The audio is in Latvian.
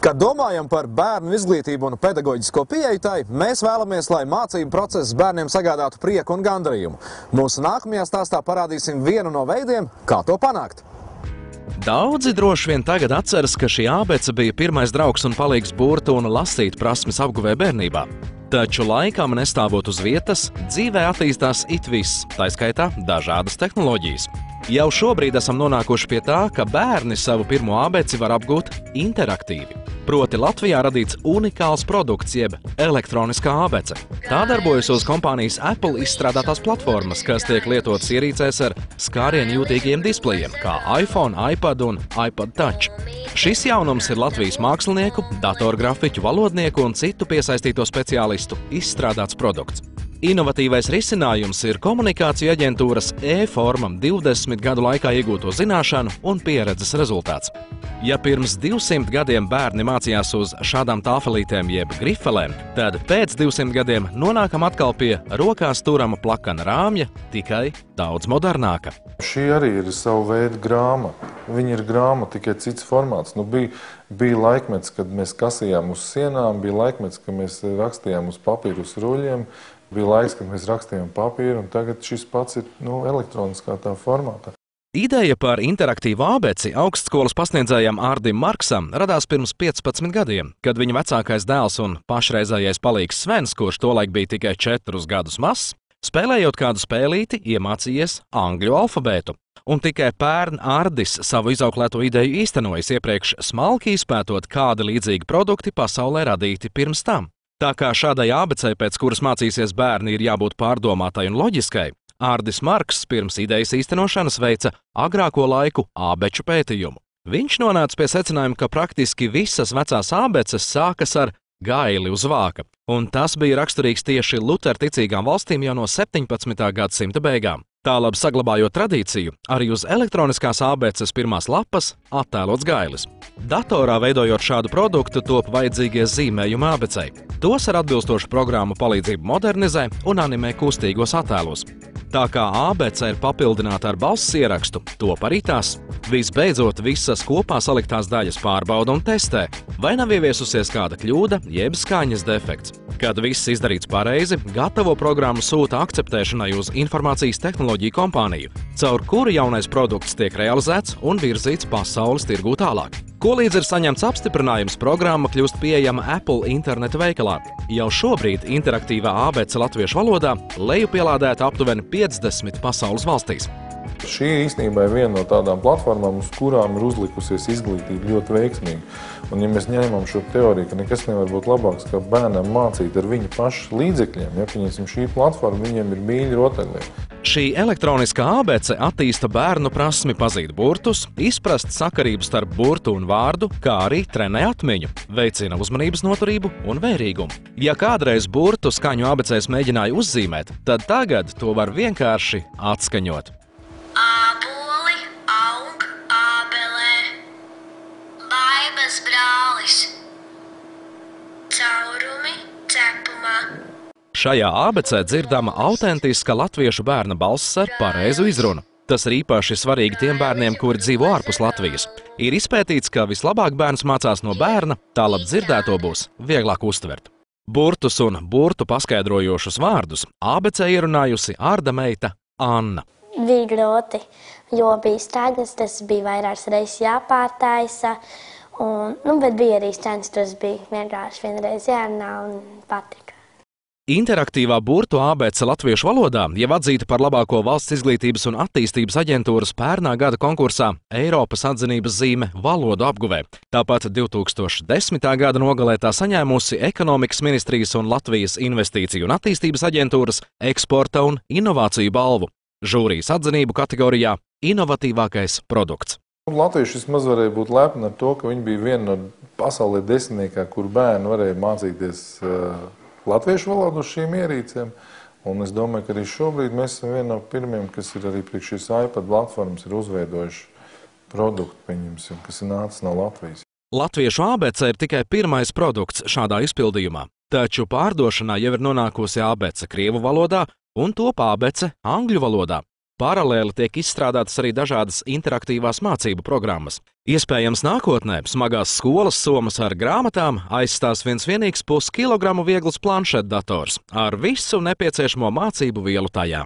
Kad domājam par bērnu izglītību un pedagoģisko pieeju tai, mēs vēlamies, lai mācību process bērniem sagādātu prieku un gandarījumu. Mūsu nākamajā stāstā parādīsim vienu no veidiem, kā to panākt. Daudzi droši vien tagad atceras, ka šī ābece bija pirmais draugs un palīgs burtu un lasīt prasmes apguvē bērnībā. Taču laikam nestāvot uz vietas, dzīvē attīstās it viss, tā skaitā dažādas tehnoloģijas. Jau šobrīd esam nonākuši pie tā, ka bērni savu pirmo ābeci var apgūt interaktīvi. Proti Latvijā radīts unikāls produkts, jeb elektroniskā ābece. Tā darbojas uz kompānijas Apple izstrādātās platformas, kas tiek lietotas ierīcēs ar skārienu jūtīgiem displejiem, kā iPhone, iPad un iPad Touch. Šis jaunums ir Latvijas mākslinieku, datorgrafiķu, valodnieku un citu piesaistīto speciālistu izstrādāts produkts. Inovatīvais risinājums ir komunikāciju aģentūras e-formam 20 gadu laikā iegūto zināšanu un pieredzes rezultāts. Ja pirms 200 gadiem bērni mācījās uz šādām tāfelītēm jeb grifelēm, tad pēc 200 gadiem nonākam atkal pie rokās turama plakana rāmja, tikai daudz modernāka. Šī arī ir savu veidu grāmata. Viņa ir grāmata, tikai cits formāts. Bija laikmets, kad mēs kasījām uz sienām, bija laikmets, kad mēs rakstījām uz papīru uz ruļļiem, bija laiks, kad mēs rakstījām papīru, un tagad šis pats ir elektroniskā tā formātā. Ideja par interaktīvu ābeci augstskolas pasniedzējam Ārdim Marksam radās pirms 15 gadiem, kad viņa vecākais dēls un pašreizējais palīgs Svens, kurš tolaik bija tikai 4 gadus mazs, spēlējot kādu spēlīti, iemācījies angļu alfabētu. Un tikai pērn Ārdis savu izauklēto ideju īstenojas iepriekš smalki izpētot, kādi līdzīgi produkti pasaulē radīti pirms tam. Tā kā šādai ābecei, pēc kuras mācīsies bērni, ir jābūt pārdomātai un loģiskai, Ārdis Marks pirms idejas īstenošanas veica agrāko laiku ābeču pētījumu. Viņš nonāca pie secinājuma, ka praktiski visas vecās ābeces sākas ar gaili uz vāka, un tas bija raksturīgs tieši luterticīgām valstīm jau no 17. gadsimta beigām. Tā labi saglabājot tradīciju, arī uz elektroniskās ābeces pirmās lapas attēlots gailis. Datorā veidojot šādu produktu top vajadzīgie zīmējumi ābecei. Tos ar atbilstošu programmu palīdzību modernizē un animē kustīgos attēlos. Tā kā ābece ir papildināta ar balss ierakstu, top arī tās. Visbeidzot, visas kopā saliktās daļas pārbauda un testē, vai nav ieviesusies kāda kļūda jeb skaņas defekts. Kad viss izdarīts pareizi, gatavo programmu sūta akceptēšanai uz informācijas tehnoloģiju kompāniju, caur kuru jaunais produkts tiek realizēts un virzīts pasaules tirgū tālāk. Kolīdz ir saņemts apstiprinājums, programma kļūst pieejama Apple interneta veikalā. Jau šobrīd interaktīvā ābece latviešu valodā lejupielādēta aptuveni 50 pasaules valstīs. Šī īstenībā ir viena no tādām platformām, uz kurām ir uzlikusies izglītība ļoti veiksmīgi. Un ja mēs ņemam šo teoriju, ka nekas nevar būt labāks, kā bērnam mācīt ar viņa pašu līdzekļiem, ja pieņemsim šī platforma, viņiem ir mīļi rotaļlieti. Šī elektroniskā ābece attīsta bērnu prasmi pazīt burtus, izprast sakarību starp burtu un vārdu, kā arī trenē atmiņu, veicina uzmanības noturību un vērīgumu. Ja kādreiz burtu skaņu ābecēs mēģināja uzzīmēt, tad tagad to var vienkārši atskaņot. Āboli aug ābelē, laibas brālis, caurumi cepumā. Šajā ābecē dzirdama autentiska latviešu bērna balss ar pareizu izrunu. Tas ir īpaši svarīgi tiem bērniem, kuri dzīvo ārpus Latvijas. Ir izpētīts, ka vislabāk bērns mācās no bērna, tālāk dzirdēto būs vieglāk uztvert. Burtus un burtu paskaidrojošus vārdus ābecē ierunājusi Ārda meita Anna. Bija grūti, jo bija stagas, tas bija vairākas reizes jāpārtaisa, bet bija arī stends, tas bija vienkārši vienreiz jārunā un patika. Interaktīvā burtu ābece latviešu valodā jau atzīta par labāko valsts izglītības un attīstības aģentūras pērnā gada konkursā Eiropas atzinības zīme valodu apguvē. Tāpat 2010. gada nogalē tā saņēmusi Ekonomikas ministrijas un Latvijas investīciju un attīstības aģentūras eksporta un inovāciju balvu. Žūrijas atzinību kategorijā inovatīvākais produkts. Latvieši vismaz varēja būt lepni ar to, ka viņi bija viena no pasaulē desmitniekā, kur bērni varēja mācīties latviešu valodu uz šīm ierīcēm. Un es domāju, ka arī šobrīd mēs esam viena no pirmiem, kas ir arī priekš šīs iPad platformas ir uzveidojuši produktu, pieņemsim, kas ir nācis no Latvijas. Latviešu ābece ir tikai pirmais produkts šādā izpildījumā, taču pārdošanā jau ir nonākusi ābece krievu valodā un top ābece angļu valodā. paralēli tiek izstrādātas arī dažādas interaktīvās mācību programmas. Iespējams, nākotnē smagās skolas somas ar grāmatām aizstās viens vienīgs 0,5 kilogramu viegls planšetdators ar visu nepieciešamo mācību vielu tajā.